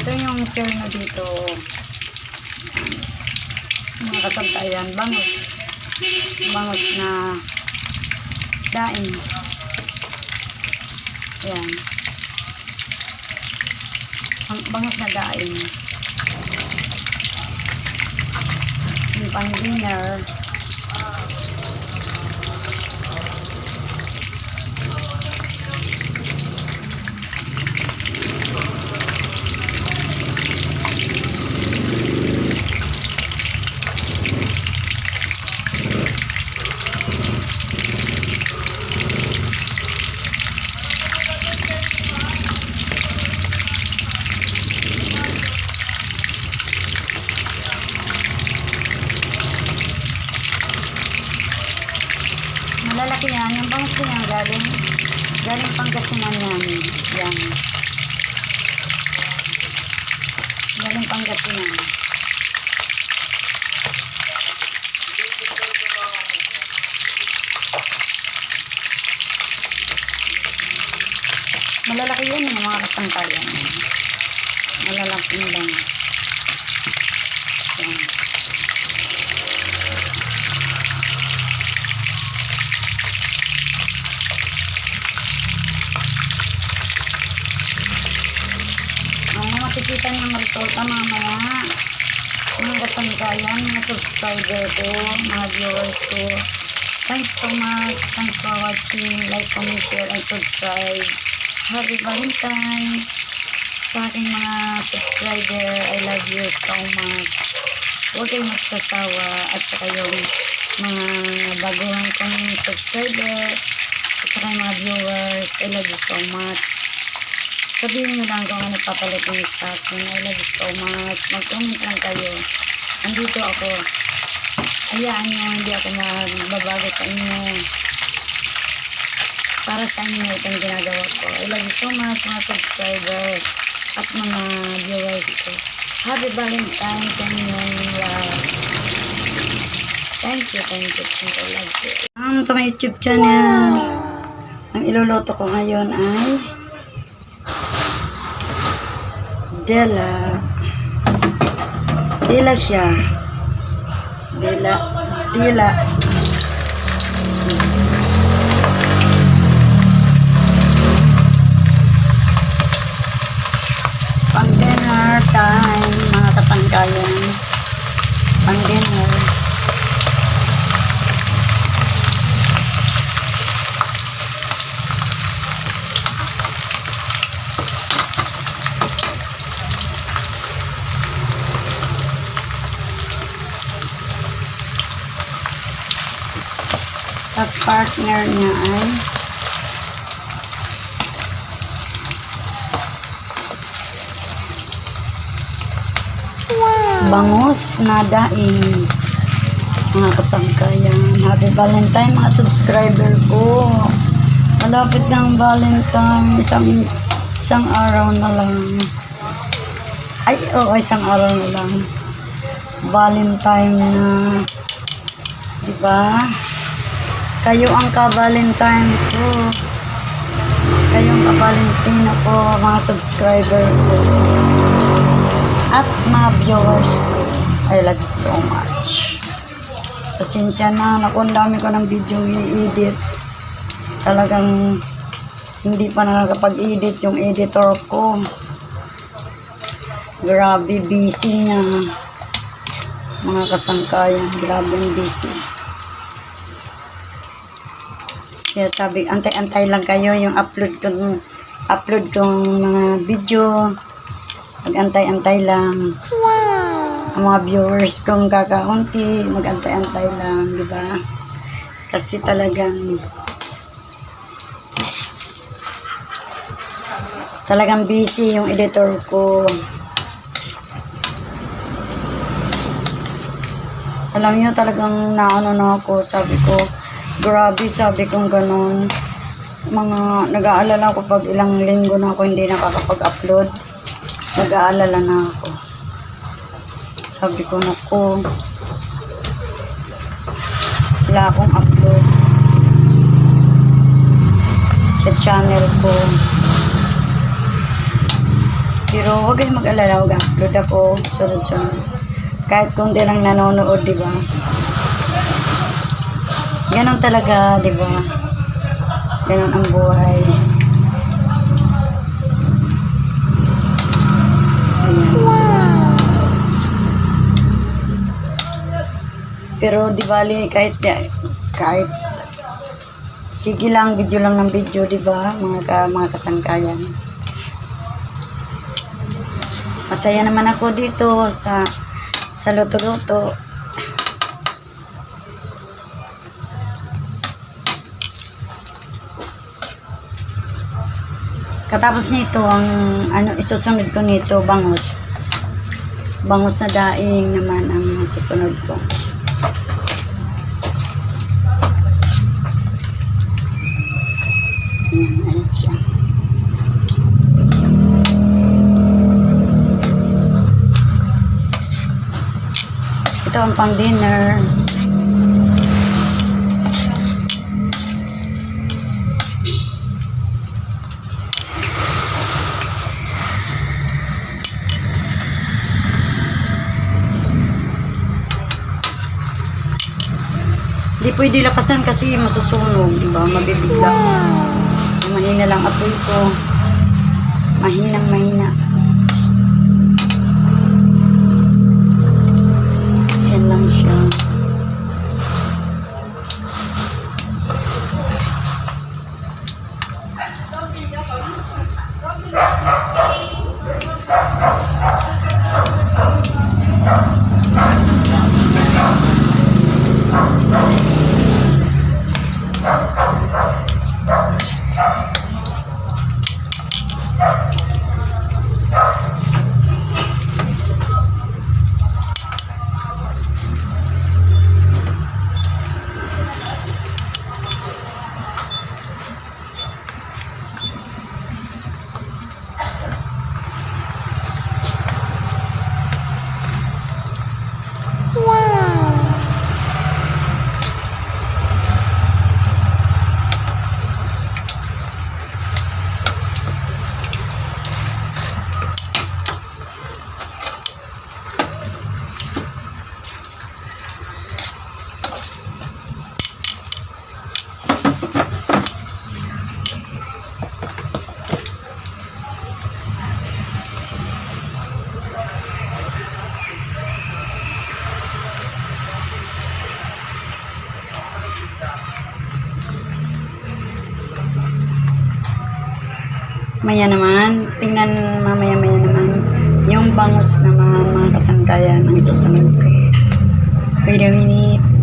Ito yung tierno dito. Mga kasantayan, bangus. Bangus na daing. Ayan. Bangus na daing. Yung pang dinner. Malalaki yan. Yung bangus ko yan galing Pangasinan yan. Yan. Galing Pangasinan. Malalaki yan yung mga kasangkayan. Malalaking bangus. Yan. Makikita niyo ang resulta mamaya. Mga kasangkayan, mga subscriber ko, mga viewers ko. Thanks so much. Thanks for watching. Like, comment, share, and subscribe. Happy Valentine sa aking mga subscriber. I love you so much. Huwag kayong magsasawa. At saka yung mga baguhan kong subscriber at saka yung mga viewers. I love you so much. Sabihin nyo lang kung ano papalit nyo sa akin. I love you so much. Mag-comment lang kayo. Andito ako. Hayaan nyo, hindi ako magbabago sa inyo. Para sa inyo itong ginagawa ko. I love you so much, mga subscriber at mga viewers ko. Happy Valentine sa inyong lahat. Thank you, thank you, thank you. Love you. Ito my YouTube channel. Ang iluluto ko ngayon ay Dila siya. Dila. Pang dinner time, mga kasangkayan. Pang dinner. Tapos partner niya ay bangus na daing, mga kasangkayan. Happy Valentine, mga subscriber ko. Malapit ng Valentine, isang araw na lang. Ay, oo, isang araw na lang. Valentine na, diba? Kayo ang ka-Valentine ko. Kayo ang ka-Valentine ko, mga subscriber ko. At mga viewers ko. I love you so much. Pasensya na, ang dami ko ng video i-edit. Talagang hindi pa nakakapag-edit yung editor ko. Grabe, busy niya. Mga kasangkayan, grabe ang busy. Kaya sabi, antay-antay lang kayo yung upload kong mga video. Mag-antay-antay lang. Wow. Ang mga viewers kong kakaunti, mag-antay-antay lang, di ba? Kasi talagang busy yung editor ko. Alam nyo, talagang naano na ako, sabi ko, grabe, sabi kong ganun. Nag-aalala ko pag ilang linggo na ako hindi nakakapag-upload. Nag-aalala na ako. Sabi ko, naku, wala akong upload sa channel ko. Pero huwag kayong mag-alala, huwag upload ako, sunod-sunod. Kahit konti lang nanonood, di ba? Ganon talaga, di ba? Ganon ang buhay. Ayan. Pero di bali, kahit sige lang, video lang ng video, di ba? Mga kasangkayan. Masaya naman ako dito sa luto-luto. Katapos nito, ang isusunod ko nito, bangus. Bangus na daing naman ang susunod ko. Ayan siya. Ito ang pang dinner. Hindi pwede lakasan kasi masusunog, diba? Mabibigla. Mahina lang apoy ko. Mahina. Yan lang siya. Maya naman, tingnan mamaya-maya naman yung bangus naman, mga kasangkayan ang susunod ko. Wait a minute.